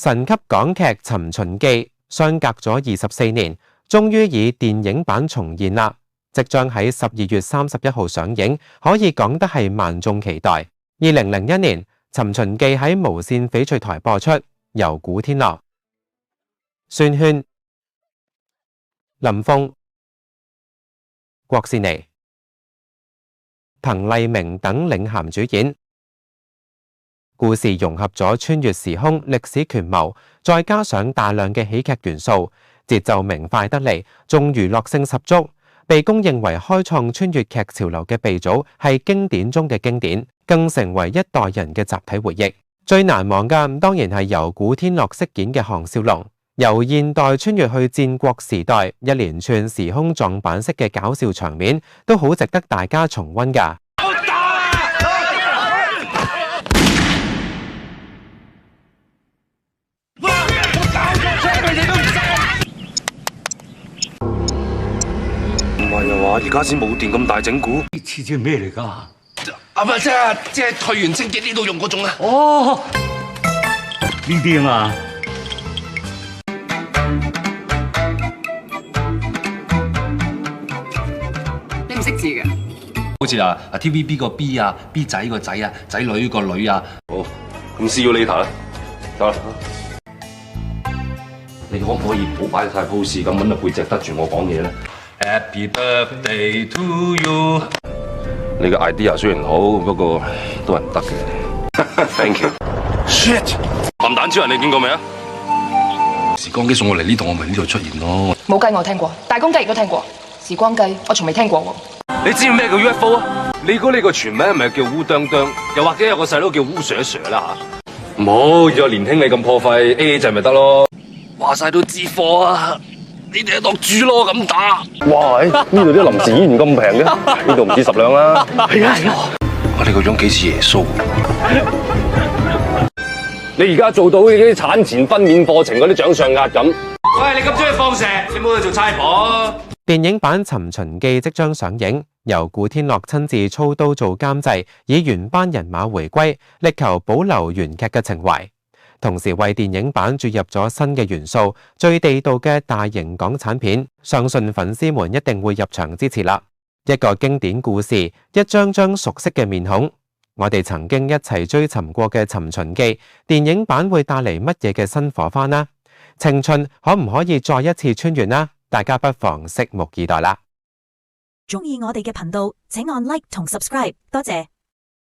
神級港劇《尋秦記》相隔咗24年，終於以電影版重現啦！即將喺12月31號上映，可以講得係萬眾期待。2001年，《尋秦記》喺無線翡翠台播出，由古天樂、孫軒、林峰、郭羨妮、彭麗明等領銜主演。故事融合咗穿越時空、歷史權謀，再加上大量嘅喜劇元素，節奏明快得嚟，仲娛樂性十足，被公認為開創穿越劇潮流嘅鼻祖，係經典中嘅經典，更成為一代人嘅集體回憶。最難忘嘅當然係由古天樂飾演嘅項少龍，由現代穿越去戰國時代，一連串時空撞板式嘅搞笑場面，都好值得大家重溫㗎。唔係啊話，而家先冇電咁大整蠱？呢次係咩嚟㗎？啊唔係，即係退完清潔呢度用嗰種啊！哦，呢啲啊嘛。你唔識字嘅？好似TVB 個 B 啊 ，B 仔個仔啊，仔女個女啊。好，咁 see you later啦，得啦。你可唔可以唔好擺晒 pose 咁揾個背脊得住我講嘢咧 Happy birthday to you。你嘅 idea 雖然好，不過都係唔得嘅。Thank you。Shit！鹹蛋超人你見過未啊？時光機送我嚟呢度，我咪呢度出現咯。冇雞我聽過，大公雞亦都聽過，時光雞我從未聽過喎。你知唔知咩叫 UFO 啊？你估你個全名係咪叫烏當當？又或者有個細佬叫烏 Sir 啦嚇？唔好，有年輕你咁破費 AA 制咪得咯。話晒都知貨啊！你哋係當豬咯咁打。哇！呢度啲臨時演員咁平嘅，呢度唔止10兩啦。係啊係啊！我哋個樣幾似耶穌。你而家做到啲產前分娩課程嗰啲掌上壓咁。喂，你咁中意放蛇，你冇去做差婆。電影版《尋秦記》即將上映，由古天樂親自操刀做監製，以原班人馬回歸，力求保留原劇嘅情懷。同時為電影版注入咗新嘅元素，最地道嘅大型港產片，相信粉絲們一定會入場支持啦。一個經典故事，一張張熟悉嘅面孔，我哋曾經一齊追尋過嘅《尋秦記》，電影版會帶嚟乜嘢嘅新火花呢？青春可唔可以再一次穿越呢？大家不妨拭目以待啦！鍾意我哋嘅頻道，請按 Like 同 Subscribe，多謝。